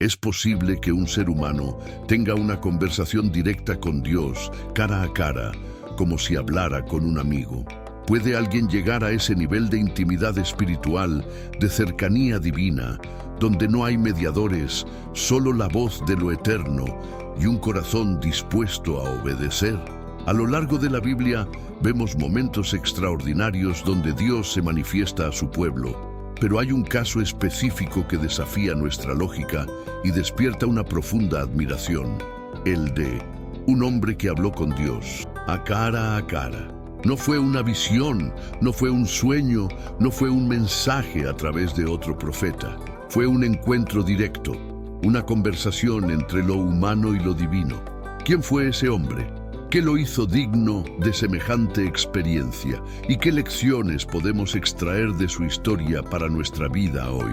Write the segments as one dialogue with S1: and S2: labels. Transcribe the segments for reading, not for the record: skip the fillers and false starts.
S1: ¿Es posible que un ser humano tenga una conversación directa con Dios, cara a cara, como si hablara con un amigo? ¿Puede alguien llegar a ese nivel de intimidad espiritual, de cercanía divina, donde no hay mediadores, solo la voz de lo eterno y un corazón dispuesto a obedecer? A lo largo de la Biblia vemos momentos extraordinarios donde Dios se manifiesta a su pueblo. Pero hay un caso específico que desafía nuestra lógica y despierta una profunda admiración, el de un hombre que habló con Dios, a cara a cara. No fue una visión, no fue un sueño, no fue un mensaje a través de otro profeta. Fue un encuentro directo, una conversación entre lo humano y lo divino. ¿Quién fue ese hombre? ¿Qué lo hizo digno de semejante experiencia? ¿Y qué lecciones podemos extraer de su historia para nuestra vida hoy?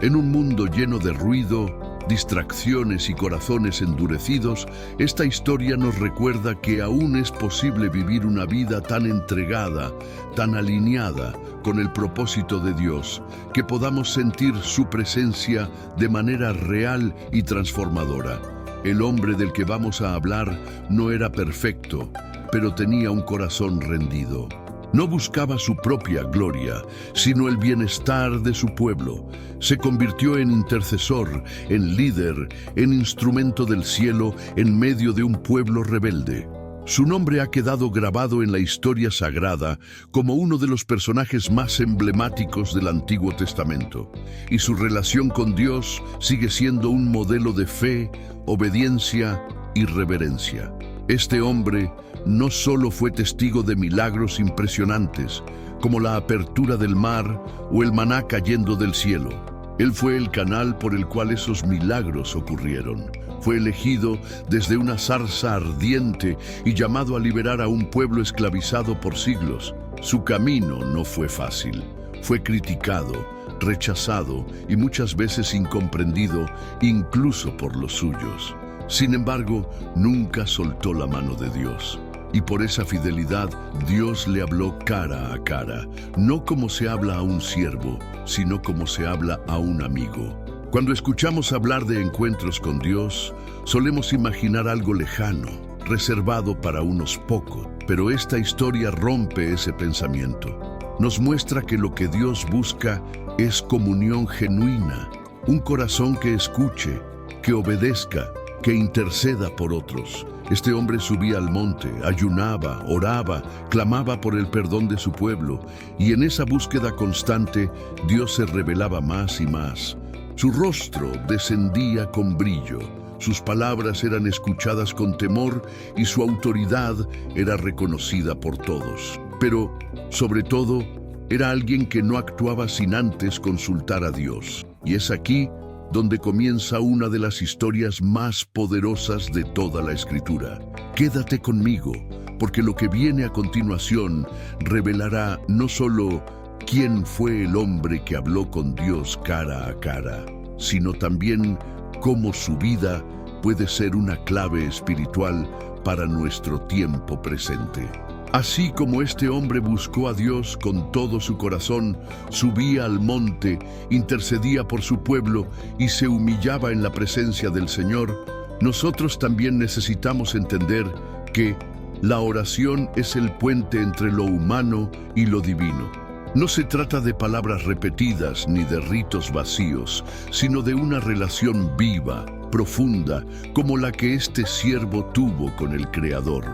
S1: En un mundo lleno de ruido, distracciones y corazones endurecidos, esta historia nos recuerda que aún es posible vivir una vida tan entregada, tan alineada con el propósito de Dios, que podamos sentir su presencia de manera real y transformadora. El hombre del que vamos a hablar no era perfecto, pero tenía un corazón rendido. No buscaba su propia gloria, sino el bienestar de su pueblo. Se convirtió en intercesor, en líder, en instrumento del cielo en medio de un pueblo rebelde. Su nombre ha quedado grabado en la historia sagrada como uno de los personajes más emblemáticos del Antiguo Testamento, y su relación con Dios sigue siendo un modelo de fe, obediencia y reverencia. Este hombre no solo fue testigo de milagros impresionantes, como la apertura del mar o el maná cayendo del cielo. Él fue el canal por el cual esos milagros ocurrieron. Fue elegido desde una zarza ardiente y llamado a liberar a un pueblo esclavizado por siglos. Su camino no fue fácil. Fue criticado, rechazado y muchas veces incomprendido, incluso por los suyos. Sin embargo, nunca soltó la mano de Dios. Y por esa fidelidad, Dios le habló cara a cara, no como se habla a un siervo, sino como se habla a un amigo. Cuando escuchamos hablar de encuentros con Dios, solemos imaginar algo lejano, reservado para unos pocos. Pero esta historia rompe ese pensamiento. Nos muestra que lo que Dios busca es comunión genuina, un corazón que escuche, que obedezca, que interceda por otros. Este hombre subía al monte, ayunaba, oraba, clamaba por el perdón de su pueblo, y en esa búsqueda constante, Dios se revelaba más y más. Su rostro descendía con brillo, sus palabras eran escuchadas con temor y su autoridad era reconocida por todos. Pero, sobre todo, era alguien que no actuaba sin antes consultar a Dios. Y es aquí donde comienza una de las historias más poderosas de toda la Escritura. Quédate conmigo, porque lo que viene a continuación revelará no solo quién fue el hombre que habló con Dios cara a cara, sino también cómo su vida puede ser una clave espiritual para nuestro tiempo presente. Así como este hombre buscó a Dios con todo su corazón, subía al monte, intercedía por su pueblo y se humillaba en la presencia del Señor, nosotros también necesitamos entender que la oración es el puente entre lo humano y lo divino. No se trata de palabras repetidas ni de ritos vacíos, sino de una relación viva, profunda, como la que este siervo tuvo con el Creador.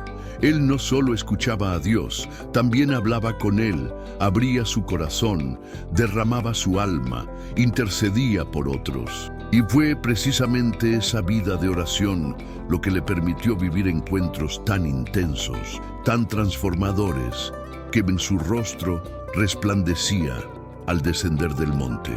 S1: Él no solo escuchaba a Dios, también hablaba con Él, abría su corazón, derramaba su alma, intercedía por otros. Y fue precisamente esa vida de oración lo que le permitió vivir encuentros tan intensos, tan transformadores, que en su rostro resplandecía al descender del monte.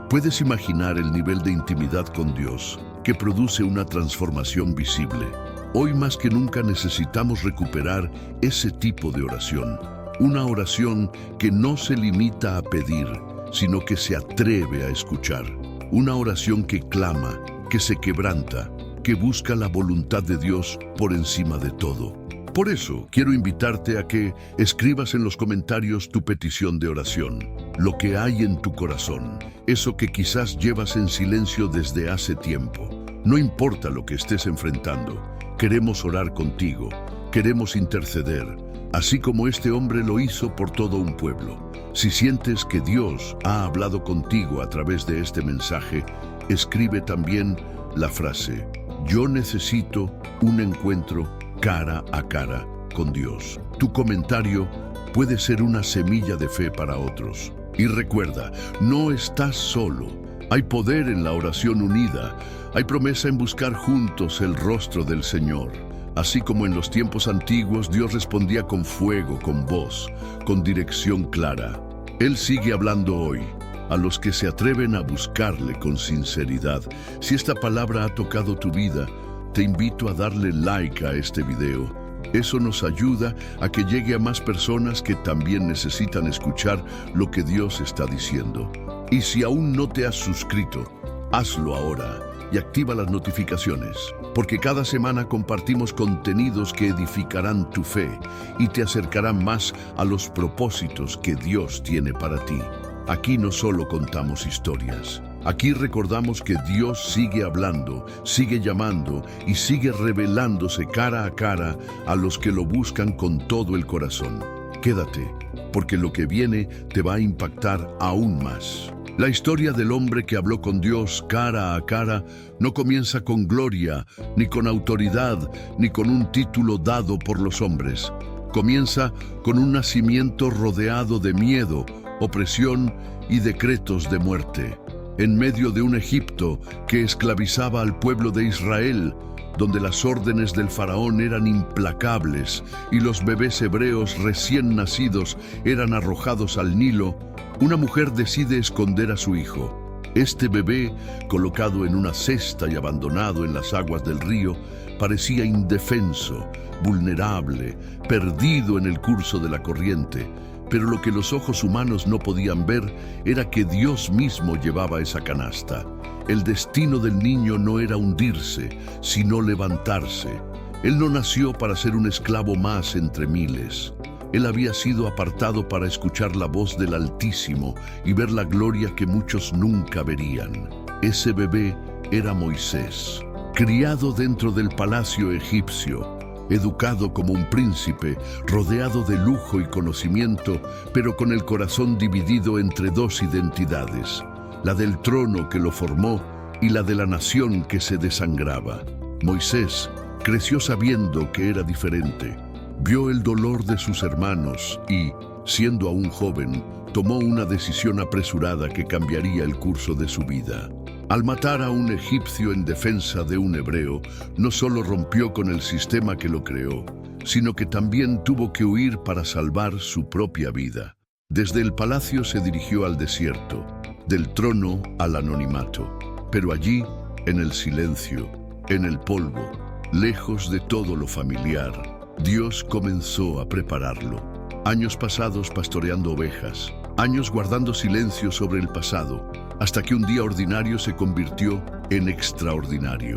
S1: ¿Puedes imaginar el nivel de intimidad con Dios que produce una transformación visible? Hoy más que nunca necesitamos recuperar ese tipo de oración. Una oración que no se limita a pedir, sino que se atreve a escuchar. Una oración que clama, que se quebranta, que busca la voluntad de Dios por encima de todo. Por eso quiero invitarte a que escribas en los comentarios tu petición de oración. lo que hay en tu corazón, eso que quizás llevas en silencio desde hace tiempo. No importa lo que estés enfrentando, queremos orar contigo, queremos interceder, así como este hombre lo hizo por todo un pueblo. Si sientes que Dios ha hablado contigo a través de este mensaje, escribe también la frase: yo necesito un encuentro cara a cara con Dios. Tu comentario puede ser una semilla de fe para otros. Y recuerda, no estás solo. Hay poder en la oración unida. Hay promesa en buscar juntos el rostro del Señor. Así como en los tiempos antiguos, Dios respondía con fuego, con voz, con dirección clara. Él sigue hablando hoy a los que se atreven a buscarle con sinceridad. Si esta palabra ha tocado tu vida, te invito a darle like a este video. Eso nos ayuda a que llegue a más personas que también necesitan escuchar lo que Dios está diciendo. Y si aún no te has suscrito, hazlo ahora y activa las notificaciones, porque cada semana compartimos contenidos que edificarán tu fe y te acercarán más a los propósitos que Dios tiene para ti. Aquí no solo contamos historias. Aquí recordamos que Dios sigue hablando, sigue llamando y sigue revelándose cara a cara a los que lo buscan con todo el corazón. Quédate, porque lo que viene te va a impactar aún más. La historia del hombre que habló con Dios cara a cara no comienza con gloria, ni con autoridad, ni con un título dado por los hombres. Comienza con un nacimiento rodeado de miedo, opresión y decretos de muerte. En medio de un Egipto que esclavizaba al pueblo de Israel, donde las órdenes del faraón eran implacables y los bebés hebreos recién nacidos eran arrojados al Nilo, una mujer decide esconder a su hijo. Este bebé, colocado en una cesta y abandonado en las aguas del río, parecía indefenso, vulnerable, perdido en el curso de la corriente. Pero lo que los ojos humanos no podían ver era que Dios mismo llevaba esa canasta. El destino del niño no era hundirse, sino levantarse. Él no nació para ser un esclavo más entre miles. Él había sido apartado para escuchar la voz del Altísimo y ver la gloria que muchos nunca verían. Ese bebé era Moisés, criado dentro del palacio egipcio, educado como un príncipe, rodeado de lujo y conocimiento, pero con el corazón dividido entre dos identidades, la del trono que lo formó y la de la nación que se desangraba. Moisés creció sabiendo que era diferente. Vio el dolor de sus hermanos y, siendo aún joven, tomó una decisión apresurada que cambiaría el curso de su vida. Al matar a un egipcio en defensa de un hebreo, no solo rompió con el sistema que lo creó, sino que también tuvo que huir para salvar su propia vida. Desde el palacio se dirigió al desierto, del trono al anonimato, pero allí, en el silencio, en el polvo, lejos de todo lo familiar, Dios comenzó a prepararlo. Años pasados pastoreando ovejas, años guardando silencio sobre el pasado, hasta que un día ordinario se convirtió en extraordinario.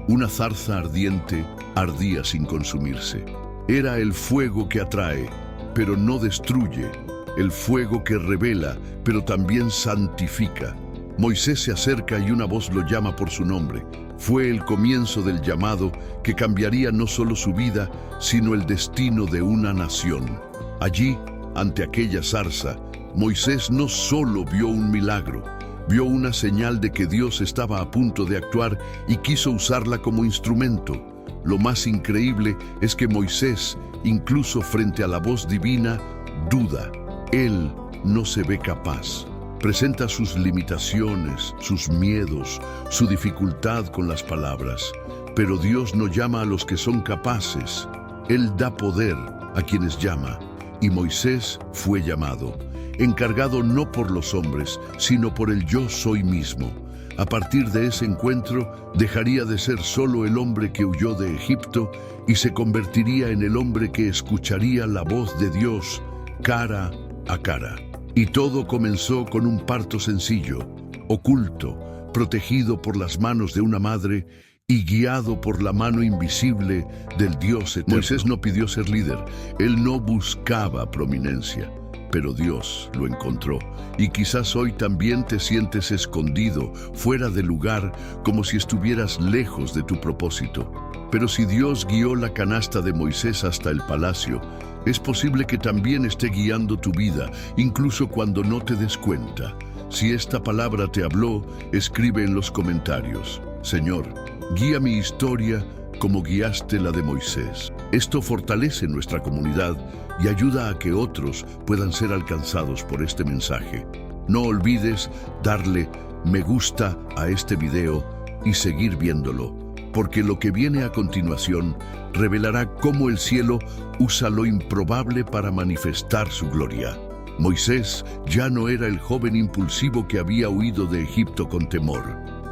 S1: Una zarza ardiente ardía sin consumirse. Era el fuego que atrae, pero no destruye, el fuego que revela, pero también santifica. Moisés se acerca y una voz lo llama por su nombre. Fue el comienzo del llamado que cambiaría no solo su vida, sino el destino de una nación. Allí, ante aquella zarza, Moisés no solo vio un milagro, vio una señal de que Dios estaba a punto de actuar y quiso usarla como instrumento. Lo más increíble es que Moisés, incluso frente a la voz divina, duda. Él no se ve capaz. Presenta sus limitaciones, sus miedos, su dificultad con las palabras. Pero Dios no llama a los que son capaces. Él da poder a quienes llama. Y Moisés fue llamado, encargado no por los hombres, sino por el yo soy mismo. A partir de ese encuentro, dejaría de ser solo el hombre que huyó de Egipto y se convertiría en el hombre que escucharía la voz de Dios cara a cara. Y todo comenzó con un parto sencillo, oculto, protegido por las manos de una madre y guiado por la mano invisible del Dios eterno. Moisés no pidió ser líder, él no buscaba prominencia. pero Dios lo encontró. Y quizás hoy también te sientes escondido, fuera de lugar, como si estuvieras lejos de tu propósito. Pero si Dios guió la canasta de Moisés hasta el palacio, es posible que también esté guiando tu vida, incluso cuando no te des cuenta. Si esta palabra te habló, escribe en los comentarios: Señor, guía mi historia como guiaste la de Moisés. Esto fortalece nuestra comunidad y ayuda a que otros puedan ser alcanzados por este mensaje. No olvides darle me gusta a este video y seguir viéndolo, porque lo que viene a continuación revelará cómo el cielo usa lo improbable para manifestar su gloria. Moisés ya no era el joven impulsivo que había huido de Egipto con temor.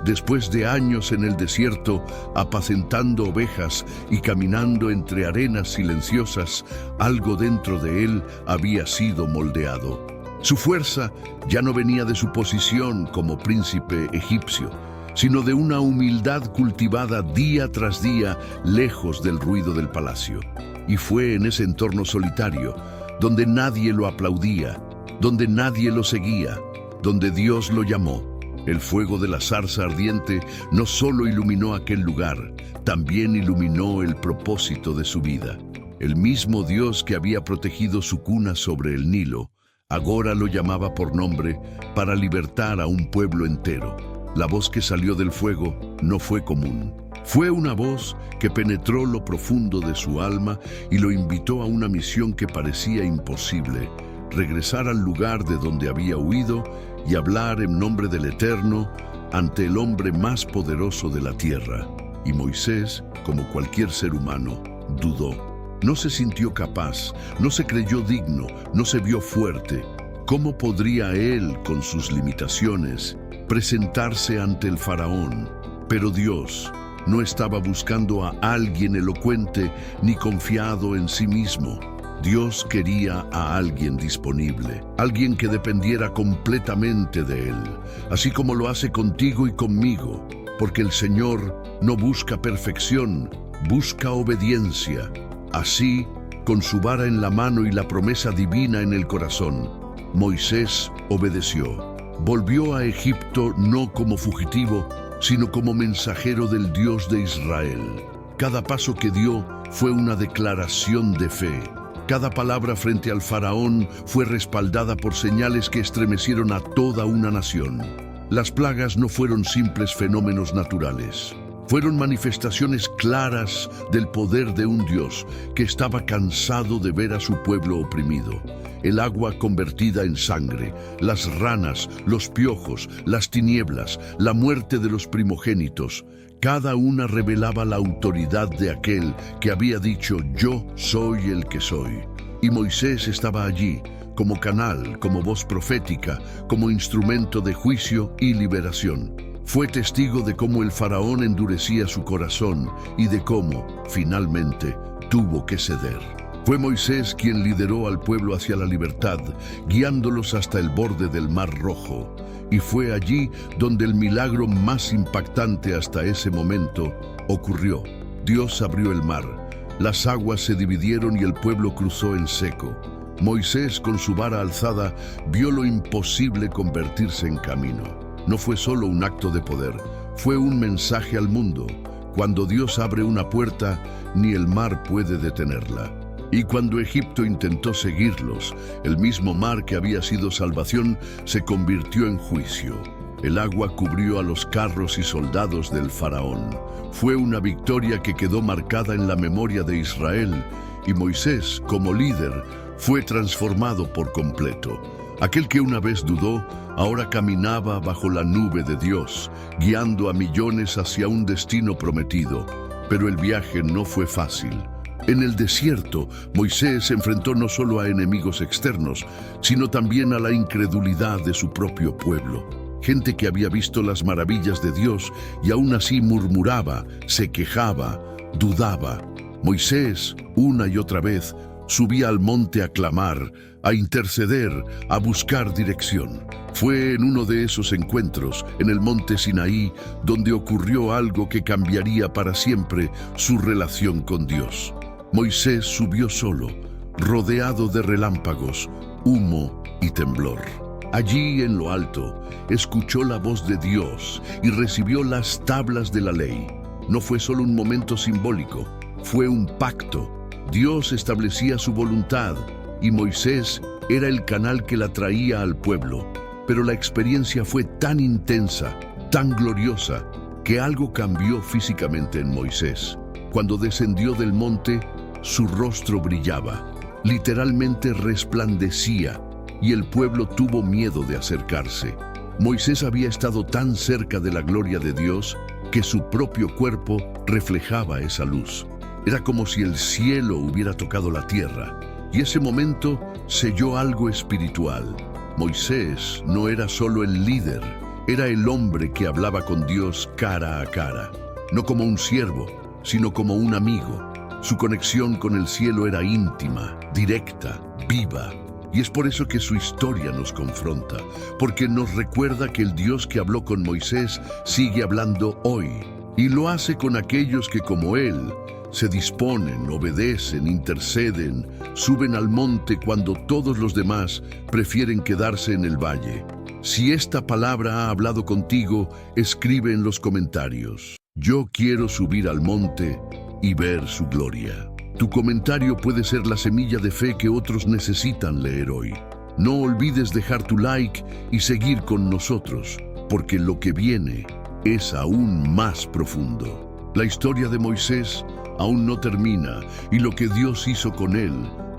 S1: Después de años en el desierto, apacentando ovejas y caminando entre arenas silenciosas, algo dentro de él había sido moldeado. Su fuerza ya no venía de su posición como príncipe egipcio, sino de una humildad cultivada día tras día, lejos del ruido del palacio. Y fue en ese entorno solitario, donde nadie lo aplaudía, donde nadie lo seguía, donde Dios lo llamó. El fuego de la zarza ardiente no solo iluminó aquel lugar, también iluminó el propósito de su vida. El mismo Dios que había protegido su cuna sobre el Nilo, ahora lo llamaba por nombre para libertar a un pueblo entero. La voz que salió del fuego no fue común. Fue una voz que penetró lo profundo de su alma y lo invitó a una misión que parecía imposible: regresar al lugar de donde había huido y hablar en nombre del Eterno ante el hombre más poderoso de la tierra. Y Moisés, como cualquier ser humano, dudó. No se sintió capaz, no se creyó digno, no se vio fuerte. ¿Cómo podría él, con sus limitaciones, presentarse ante el faraón? Pero Dios no estaba buscando a alguien elocuente ni confiado en sí mismo. Dios quería a alguien disponible, alguien que dependiera completamente de Él, así como lo hace contigo y conmigo, porque el Señor no busca perfección, busca obediencia. Así, con su vara en la mano y la promesa divina en el corazón, Moisés obedeció. Volvió a Egipto no como fugitivo, sino como mensajero del Dios de Israel. Cada paso que dio fue una declaración de fe. Cada palabra frente al faraón fue respaldada por señales que estremecieron a toda una nación. Las plagas no fueron simples fenómenos naturales. Fueron manifestaciones claras del poder de un Dios que estaba cansado de ver a su pueblo oprimido. El agua convertida en sangre, las ranas, los piojos, las tinieblas, la muerte de los primogénitos. Cada una revelaba la autoridad de aquel que había dicho: yo soy el que soy. Y Moisés estaba allí, como canal, como voz profética, como instrumento de juicio y liberación. Fue testigo de cómo el faraón endurecía su corazón y de cómo, finalmente, tuvo que ceder. Fue Moisés quien lideró al pueblo hacia la libertad, guiándolos hasta el borde del Mar Rojo. Y fue allí donde el milagro más impactante hasta ese momento ocurrió. Dios abrió el mar, las aguas se dividieron y el pueblo cruzó en seco. Moisés, con su vara alzada, vio lo imposible convertirse en camino. No fue solo un acto de poder, fue un mensaje al mundo. Cuando Dios abre una puerta, ni el mar puede detenerla. Y cuando Egipto intentó seguirlos, el mismo mar que había sido salvación se convirtió en juicio. El agua cubrió a los carros y soldados del faraón. Fue una victoria que quedó marcada en la memoria de Israel, y Moisés, como líder, fue transformado por completo. Aquel que una vez dudó, ahora caminaba bajo la nube de Dios, guiando a millones hacia un destino prometido. Pero el viaje no fue fácil. En el desierto, Moisés se enfrentó no solo a enemigos externos, sino también a la incredulidad de su propio pueblo. Gente que había visto las maravillas de Dios y aún así murmuraba, se quejaba, dudaba. Moisés, una y otra vez, subía al monte a clamar, a interceder, a buscar dirección. Fue en uno de esos encuentros, en el monte Sinaí, donde ocurrió algo que cambiaría para siempre su relación con Dios. Moisés subió solo, rodeado de relámpagos, humo y temblor. Allí en lo alto, escuchó la voz de Dios y recibió las tablas de la ley. No fue solo un momento simbólico, fue un pacto. Dios establecía su voluntad y Moisés era el canal que la traía al pueblo. Pero la experiencia fue tan intensa, tan gloriosa, que algo cambió físicamente en Moisés. Cuando descendió del monte, su rostro brillaba, literalmente resplandecía, y el pueblo tuvo miedo de acercarse. Moisés había estado tan cerca de la gloria de Dios que su propio cuerpo reflejaba esa luz. Era como si el cielo hubiera tocado la tierra, y ese momento selló algo espiritual. Moisés no era solo el líder, era el hombre que hablaba con Dios cara a cara, no como un siervo, sino como un amigo. Su conexión con el cielo era íntima, directa, viva. Y es por eso que su historia nos confronta, porque nos recuerda que el Dios que habló con Moisés sigue hablando hoy, y lo hace con aquellos que como él se disponen, obedecen, interceden, suben al monte cuando todos los demás prefieren quedarse en el valle. Si esta palabra ha hablado contigo, escribe en los comentarios: yo quiero subir al monte y ver su gloria. Tu comentario puede ser la semilla de fe que otros necesitan leer hoy. No olvides dejar tu like y seguir con nosotros, porque lo que viene es aún más profundo. La historia de Moisés aún no termina, y lo que Dios hizo con él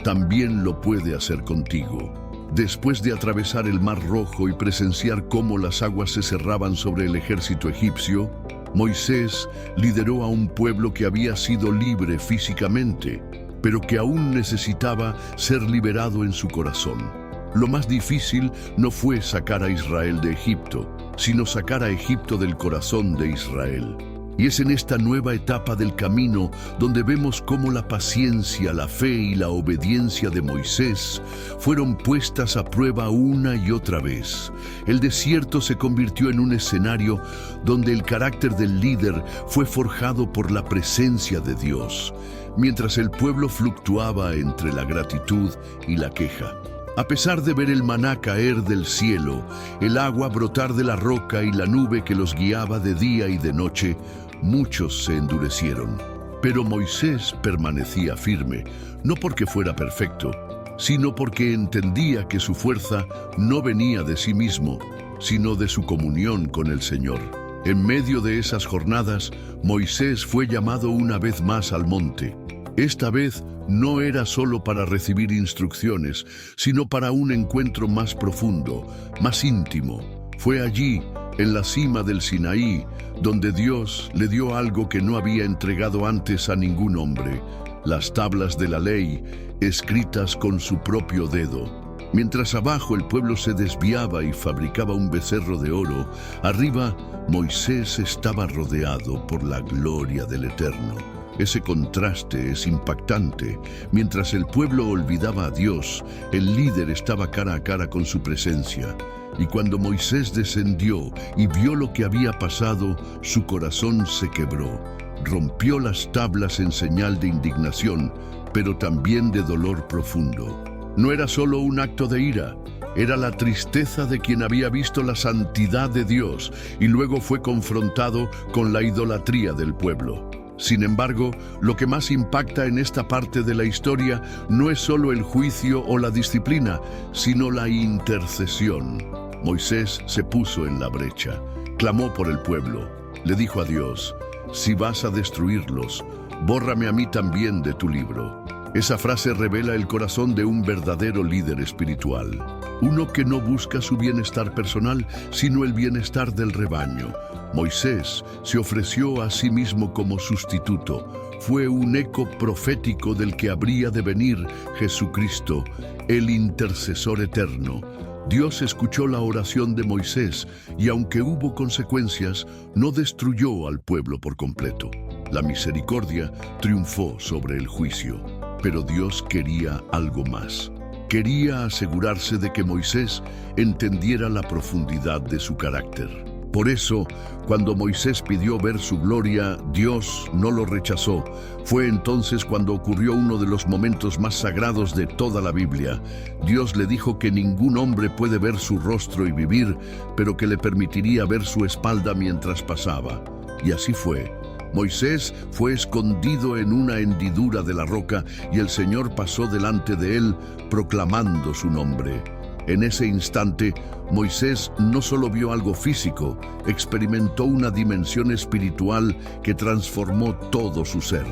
S1: también lo puede hacer contigo. Después de atravesar el Mar Rojo y presenciar cómo las aguas se cerraban sobre el ejército egipcio, Moisés lideró a un pueblo que había sido libre físicamente, pero que aún necesitaba ser liberado en su corazón. Lo más difícil no fue sacar a Israel de Egipto, sino sacar a Egipto del corazón de Israel. Y es en esta nueva etapa del camino donde vemos cómo la paciencia, la fe y la obediencia de Moisés fueron puestas a prueba una y otra vez. El desierto se convirtió en un escenario donde el carácter del líder fue forjado por la presencia de Dios, mientras el pueblo fluctuaba entre la gratitud y la queja. A pesar de ver el maná caer del cielo, el agua brotar de la roca y la nube que los guiaba de día y de noche, muchos se endurecieron. Pero Moisés permanecía firme, no porque fuera perfecto, sino porque entendía que su fuerza no venía de sí mismo, sino de su comunión con el Señor. En medio de esas jornadas, Moisés fue llamado una vez más al monte. Esta vez no era solo para recibir instrucciones, sino para un encuentro más profundo, más íntimo. Fue allí, en la cima del Sinaí, donde Dios le dio algo que no había entregado antes a ningún hombre: las tablas de la ley, escritas con su propio dedo. Mientras abajo el pueblo se desviaba y fabricaba un becerro de oro, arriba Moisés estaba rodeado por la gloria del Eterno. Ese contraste es impactante. Mientras el pueblo olvidaba a Dios, el líder estaba cara a cara con su presencia. Y cuando Moisés descendió y vio lo que había pasado, su corazón se quebró. Rompió las tablas en señal de indignación, pero también de dolor profundo. No era solo un acto de ira, era la tristeza de quien había visto la santidad de Dios y luego fue confrontado con la idolatría del pueblo. Sin embargo, lo que más impacta en esta parte de la historia no es solo el juicio o la disciplina, sino la intercesión. Moisés se puso en la brecha, clamó por el pueblo, le dijo a Dios: si vas a destruirlos, bórrame a mí también de tu libro. Esa frase revela el corazón de un verdadero líder espiritual, uno que no busca su bienestar personal, sino el bienestar del rebaño. Moisés se ofreció a sí mismo como sustituto. Fue un eco profético del que habría de venir Jesucristo, el intercesor eterno. Dios escuchó la oración de Moisés y aunque hubo consecuencias, no destruyó al pueblo por completo. La misericordia triunfó sobre el juicio, pero Dios quería algo más. Quería asegurarse de que Moisés entendiera la profundidad de su carácter. Por eso, cuando Moisés pidió ver su gloria, Dios no lo rechazó. Fue entonces cuando ocurrió uno de los momentos más sagrados de toda la Biblia. Dios le dijo que ningún hombre puede ver su rostro y vivir, pero que le permitiría ver su espalda mientras pasaba. Y así fue. Moisés fue escondido en una hendidura de la roca y el Señor pasó delante de él, proclamando su nombre. En ese instante, Moisés no solo vio algo físico, experimentó una dimensión espiritual que transformó todo su ser.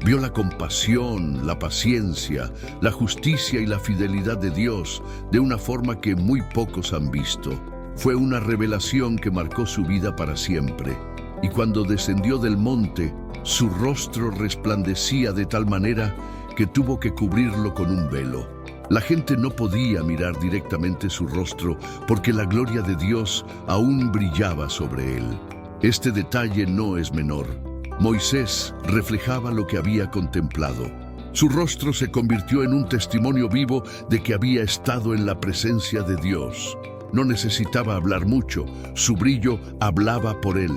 S1: Vio la compasión, la paciencia, la justicia y la fidelidad de Dios de una forma que muy pocos han visto. Fue una revelación que marcó su vida para siempre. Y cuando descendió del monte, su rostro resplandecía de tal manera que tuvo que cubrirlo con un velo. La gente no podía mirar directamente su rostro porque la gloria de Dios aún brillaba sobre él. Este detalle no es menor. Moisés reflejaba lo que había contemplado. Su rostro se convirtió en un testimonio vivo de que había estado en la presencia de Dios. No necesitaba hablar mucho, su brillo hablaba por él.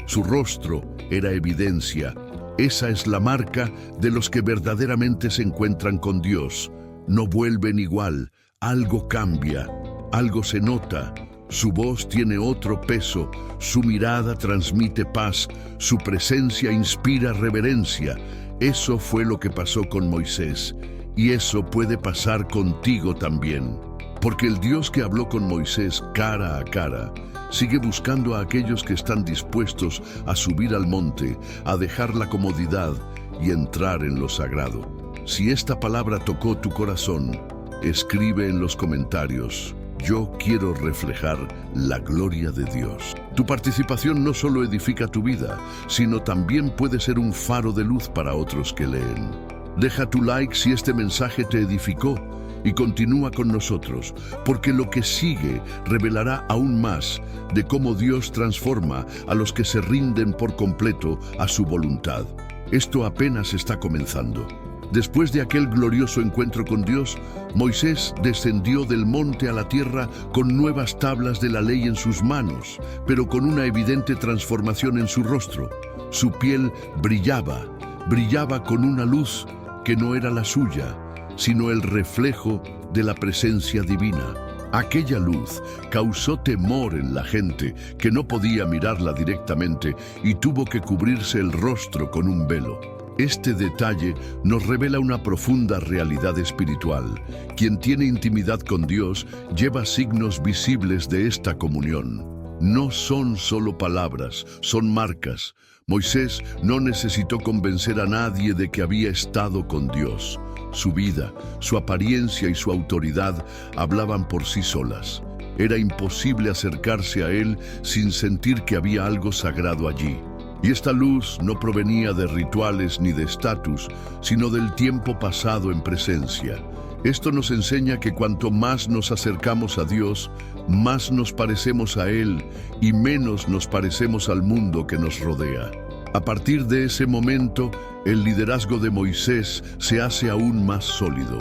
S1: Su rostro era evidencia. Esa es la marca de los que verdaderamente se encuentran con Dios. No vuelven igual, algo cambia, algo se nota. Su voz tiene otro peso, su mirada transmite paz, su presencia inspira reverencia. Eso fue lo que pasó con Moisés, y eso puede pasar contigo también. Porque el Dios que habló con Moisés cara a cara, sigue buscando a aquellos que están dispuestos a subir al monte, a dejar la comodidad y entrar en lo sagrado. Si esta palabra tocó tu corazón, escribe en los comentarios: yo quiero reflejar la gloria de Dios. Tu participación no solo edifica tu vida, sino también puede ser un faro de luz para otros que leen. Deja tu like si este mensaje te edificó y continúa con nosotros, porque lo que sigue revelará aún más de cómo Dios transforma a los que se rinden por completo a su voluntad. Esto apenas está comenzando. Después de aquel glorioso encuentro con Dios, Moisés descendió del monte a la tierra con nuevas tablas de la ley en sus manos, pero con una evidente transformación en su rostro. Su piel brillaba con una luz que no era la suya, sino el reflejo de la presencia divina. Aquella luz causó temor en la gente, que no podía mirarla directamente y tuvo que cubrirse el rostro con un velo. Este detalle nos revela una profunda realidad espiritual. Quien tiene intimidad con Dios lleva signos visibles de esta comunión. No son solo palabras, son marcas. Moisés no necesitó convencer a nadie de que había estado con Dios. Su vida, su apariencia y su autoridad hablaban por sí solas. Era imposible acercarse a él sin sentir que había algo sagrado allí. Y esta luz no provenía de rituales ni de estatus, sino del tiempo pasado en presencia. Esto nos enseña que cuanto más nos acercamos a Dios, más nos parecemos a Él y menos nos parecemos al mundo que nos rodea. A partir de ese momento, el liderazgo de Moisés se hace aún más sólido.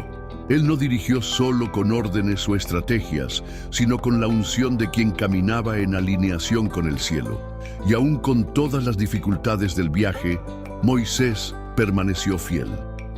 S1: Él no dirigió solo con órdenes o estrategias, sino con la unción de quien caminaba en alineación con el cielo. Y aún con todas las dificultades del viaje, Moisés permaneció fiel.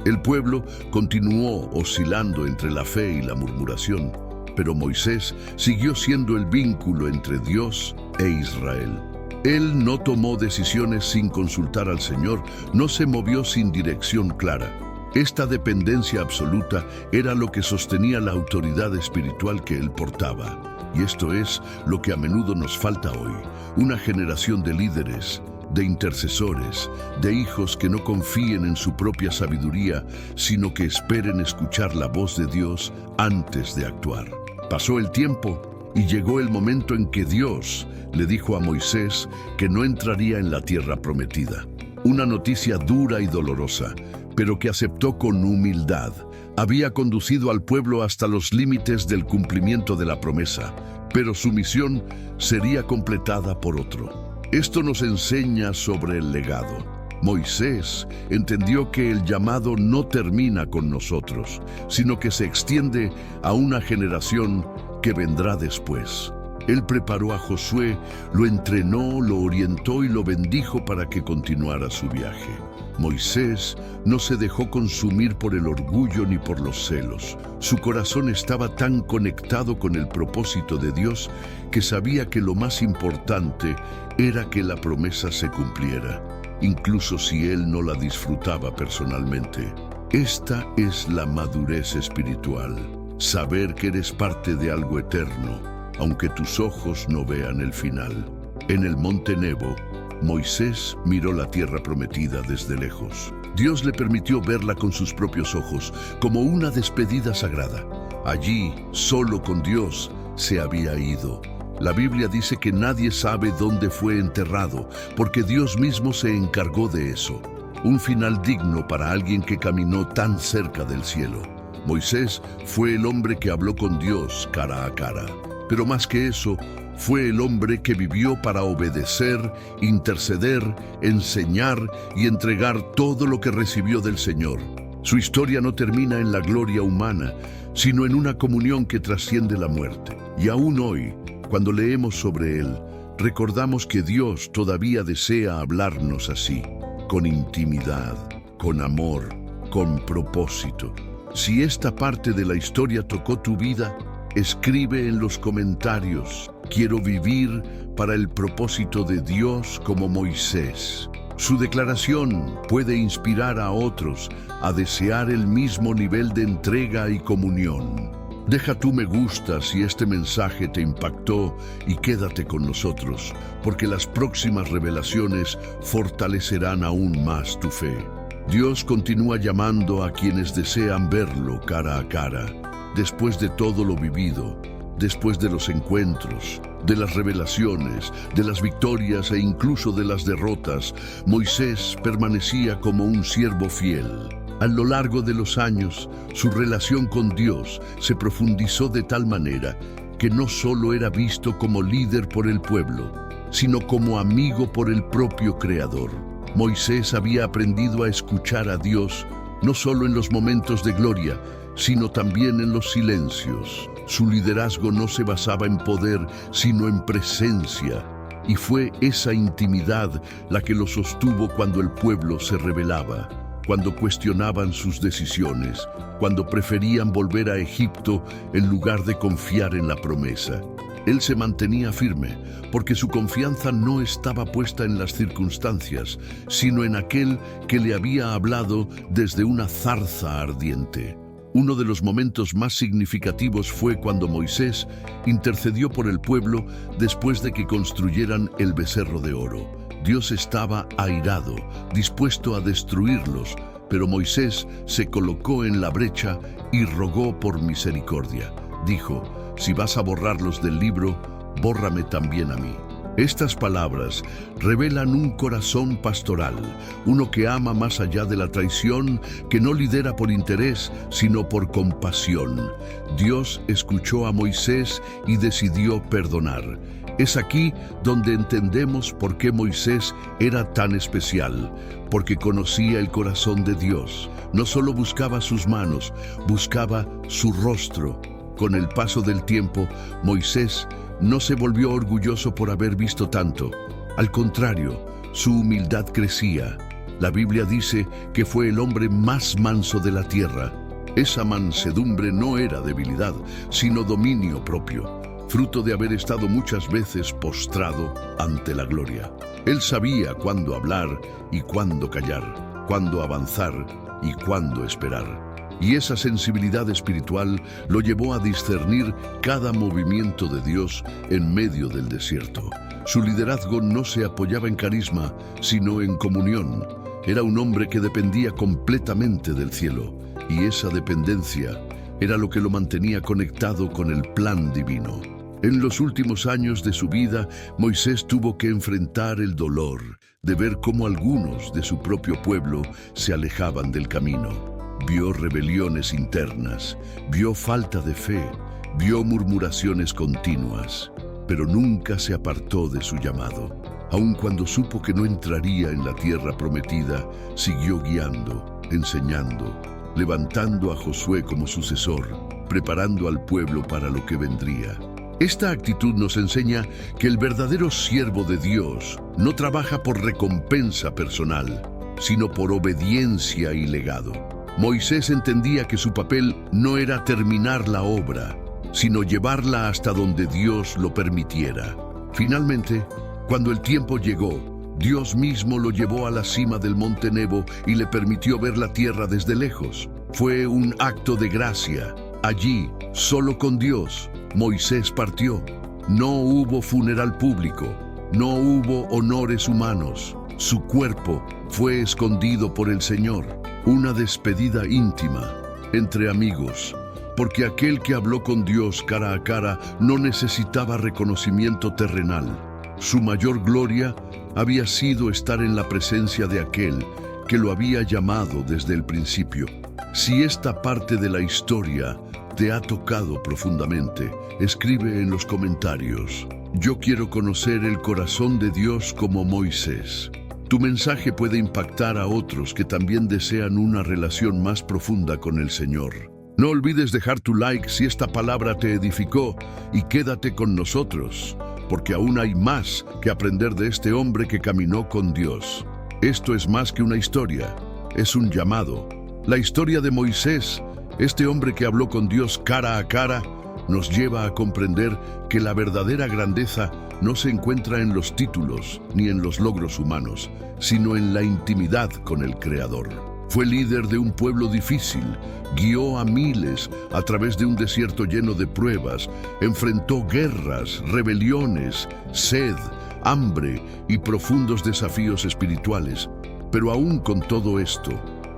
S1: El pueblo continuó oscilando entre la fe y la murmuración, pero Moisés siguió siendo el vínculo entre Dios e Israel. Él no tomó decisiones sin consultar al Señor, no se movió sin dirección clara. Esta dependencia absoluta era lo que sostenía la autoridad espiritual que él portaba. Y esto es lo que a menudo nos falta hoy: una generación de líderes, de intercesores, de hijos que no confíen en su propia sabiduría, sino que esperen escuchar la voz de Dios antes de actuar. Pasó el tiempo y llegó el momento en que Dios le dijo a Moisés que no entraría en la tierra prometida. Una noticia dura y dolorosa, pero que aceptó con humildad. Había conducido al pueblo hasta los límites del cumplimiento de la promesa, pero su misión sería completada por otro. Esto nos enseña sobre el legado. Moisés entendió que el llamado no termina con nosotros, sino que se extiende a una generación que vendrá después. Él preparó a Josué, lo entrenó, lo orientó y lo bendijo para que continuara su viaje. Moisés no se dejó consumir por el orgullo ni por los celos. Su corazón estaba tan conectado con el propósito de Dios que sabía que lo más importante era que la promesa se cumpliera, incluso si él no la disfrutaba personalmente. Esta es la madurez espiritual, saber que eres parte de algo eterno, aunque tus ojos no vean el final. En el monte Nebo, Moisés miró la tierra prometida desde lejos. Dios le permitió verla con sus propios ojos, como una despedida sagrada. Allí, solo con Dios, se había ido. La Biblia dice que nadie sabe dónde fue enterrado, porque Dios mismo se encargó de eso. Un final digno para alguien que caminó tan cerca del cielo. Moisés fue el hombre que habló con Dios cara a cara. Pero más que eso, fue el hombre que vivió para obedecer, interceder, enseñar y entregar todo lo que recibió del Señor. Su historia no termina en la gloria humana, sino en una comunión que trasciende la muerte. Y aún hoy, cuando leemos sobre él, recordamos que Dios todavía desea hablarnos así, con intimidad, con amor, con propósito. Si esta parte de la historia tocó tu vida, escribe en los comentarios: quiero vivir para el propósito de Dios como Moisés. Su declaración puede inspirar a otros a desear el mismo nivel de entrega y comunión. Deja tu me gusta si este mensaje te impactó y quédate con nosotros, porque las próximas revelaciones fortalecerán aún más tu fe. Dios continúa llamando a quienes desean verlo cara a cara. Después de todo lo vivido, después de los encuentros, de las revelaciones, de las victorias e incluso de las derrotas, Moisés permanecía como un siervo fiel. A lo largo de los años, su relación con Dios se profundizó de tal manera que no solo era visto como líder por el pueblo, sino como amigo por el propio Creador. Moisés había aprendido a escuchar a Dios no solo en los momentos de gloria, sino también en los silencios. Su liderazgo no se basaba en poder, sino en presencia. Y fue esa intimidad la que lo sostuvo cuando el pueblo se rebelaba, cuando cuestionaban sus decisiones, cuando preferían volver a Egipto en lugar de confiar en la promesa. Él se mantenía firme, porque su confianza no estaba puesta en las circunstancias, sino en aquel que le había hablado desde una zarza ardiente. Uno de los momentos más significativos fue cuando Moisés intercedió por el pueblo después de que construyeran el becerro de oro. Dios estaba airado, dispuesto a destruirlos, pero Moisés se colocó en la brecha y rogó por misericordia. Dijo: si vas a borrarlos del libro, bórrame también a mí. Estas palabras revelan un corazón pastoral, uno que ama más allá de la traición, que no lidera por interés, sino por compasión. Dios escuchó a Moisés y decidió perdonar. Es aquí donde entendemos por qué Moisés era tan especial, porque conocía el corazón de Dios. No solo buscaba sus manos, buscaba su rostro. Con el paso del tiempo, Moisés no se volvió orgulloso por haber visto tanto. Al contrario, su humildad crecía. La Biblia dice que fue el hombre más manso de la tierra. Esa mansedumbre no era debilidad, sino dominio propio, fruto de haber estado muchas veces postrado ante la gloria. Él sabía cuándo hablar y cuándo callar, cuándo avanzar y cuándo esperar. Y esa sensibilidad espiritual lo llevó a discernir cada movimiento de Dios en medio del desierto. Su liderazgo no se apoyaba en carisma, sino en comunión. Era un hombre que dependía completamente del cielo, y esa dependencia era lo que lo mantenía conectado con el plan divino. En los últimos años de su vida, Moisés tuvo que enfrentar el dolor de ver cómo algunos de su propio pueblo se alejaban del camino. Vio rebeliones internas, vio falta de fe, vio murmuraciones continuas, pero nunca se apartó de su llamado. Aun cuando supo que no entraría en la tierra prometida, siguió guiando, enseñando, levantando a Josué como sucesor, preparando al pueblo para lo que vendría. Esta actitud nos enseña que el verdadero siervo de Dios no trabaja por recompensa personal, sino por obediencia y legado. Moisés entendía que su papel no era terminar la obra, sino llevarla hasta donde Dios lo permitiera. Finalmente, cuando el tiempo llegó, Dios mismo lo llevó a la cima del monte Nebo y le permitió ver la tierra desde lejos. Fue un acto de gracia. Allí, solo con Dios, Moisés partió. No hubo funeral público, no hubo honores humanos. Su cuerpo fue escondido por el Señor. Una despedida íntima entre amigos, porque aquel que habló con Dios cara a cara no necesitaba reconocimiento terrenal. Su mayor gloria había sido estar en la presencia de aquel que lo había llamado desde el principio. Si esta parte de la historia te ha tocado profundamente, escribe en los comentarios: yo quiero conocer el corazón de Dios como Moisés. Tu mensaje puede impactar a otros que también desean una relación más profunda con el Señor. No olvides dejar tu like si esta palabra te edificó y quédate con nosotros, porque aún hay más que aprender de este hombre que caminó con Dios. Esto es más que una historia, es un llamado. La historia de Moisés, este hombre que habló con Dios cara a cara, nos lleva a comprender que la verdadera grandeza no se encuentra en los títulos ni en los logros humanos, sino en la intimidad con el Creador. Fue líder de un pueblo difícil, guió a miles a través de un desierto lleno de pruebas, enfrentó guerras, rebeliones, sed, hambre y profundos desafíos espirituales. Pero aún con todo esto,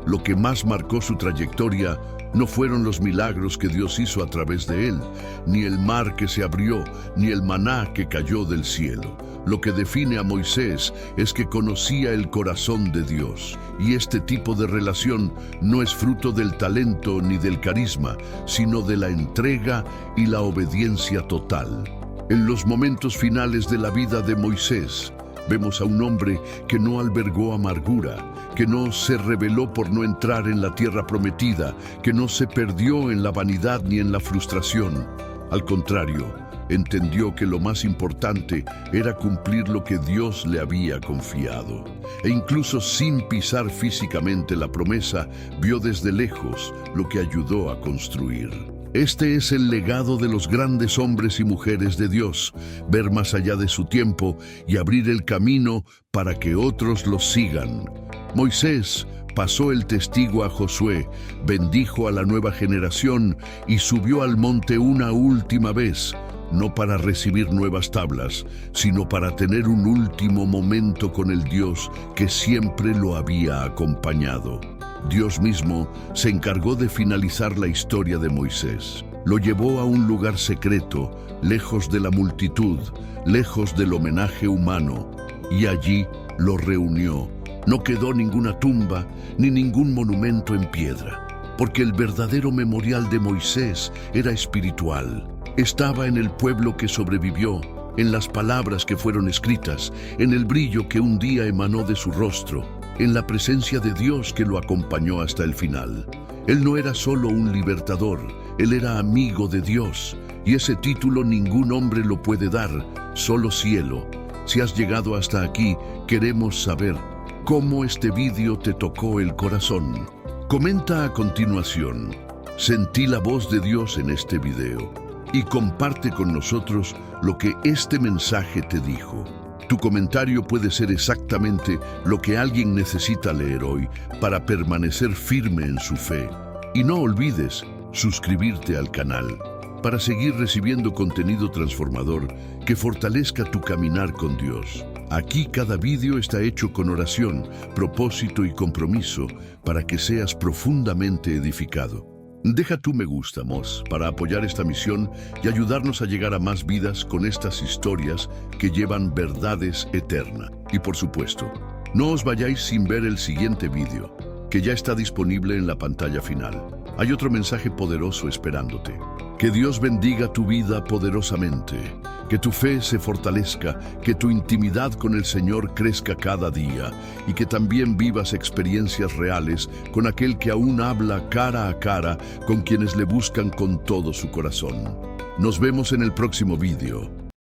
S1: lo que más marcó su trayectoria no fueron los milagros que Dios hizo a través de él, ni el mar que se abrió, ni el maná que cayó del cielo. Lo que define a Moisés es que conocía el corazón de Dios, y este tipo de relación no es fruto del talento ni del carisma, sino de la entrega y la obediencia total. En los momentos finales de la vida de Moisés, vemos a un hombre que no albergó amargura, que no se rebeló por no entrar en la tierra prometida, que no se perdió en la vanidad ni en la frustración. Al contrario, entendió que lo más importante era cumplir lo que Dios le había confiado. E incluso sin pisar físicamente la promesa, vio desde lejos lo que ayudó a construir. Este es el legado de los grandes hombres y mujeres de Dios, ver más allá de su tiempo y abrir el camino para que otros los sigan. Moisés pasó el testigo a Josué, bendijo a la nueva generación y subió al monte una última vez, no para recibir nuevas tablas, sino para tener un último momento con el Dios que siempre lo había acompañado. Dios mismo se encargó de finalizar la historia de Moisés. Lo llevó a un lugar secreto, lejos de la multitud, lejos del homenaje humano, y allí lo reunió. No quedó ninguna tumba ni ningún monumento en piedra, porque el verdadero memorial de Moisés era espiritual. Estaba en el pueblo que sobrevivió, en las palabras que fueron escritas, en el brillo que un día emanó de su rostro, en la presencia de Dios que lo acompañó hasta el final. Él no era solo un libertador, él era amigo de Dios, y ese título ningún hombre lo puede dar, solo cielo. Si has llegado hasta aquí, queremos saber cómo este vídeo te tocó el corazón. Comenta a continuación: sentí la voz de Dios en este video, y comparte con nosotros lo que este mensaje te dijo. Tu comentario puede ser exactamente lo que alguien necesita leer hoy para permanecer firme en su fe. Y no olvides suscribirte al canal para seguir recibiendo contenido transformador que fortalezca tu caminar con Dios. Aquí cada vídeo está hecho con oración, propósito y compromiso para que seas profundamente edificado. Deja tu me gusta, para apoyar esta misión y ayudarnos a llegar a más vidas con estas historias que llevan verdades eternas. Y por supuesto, no os vayáis sin ver el siguiente vídeo, que ya está disponible en la pantalla final. Hay otro mensaje poderoso esperándote. Que Dios bendiga tu vida poderosamente, que tu fe se fortalezca, que tu intimidad con el Señor crezca cada día y que también vivas experiencias reales con aquel que aún habla cara a cara con quienes le buscan con todo su corazón. Nos vemos en el próximo vídeo.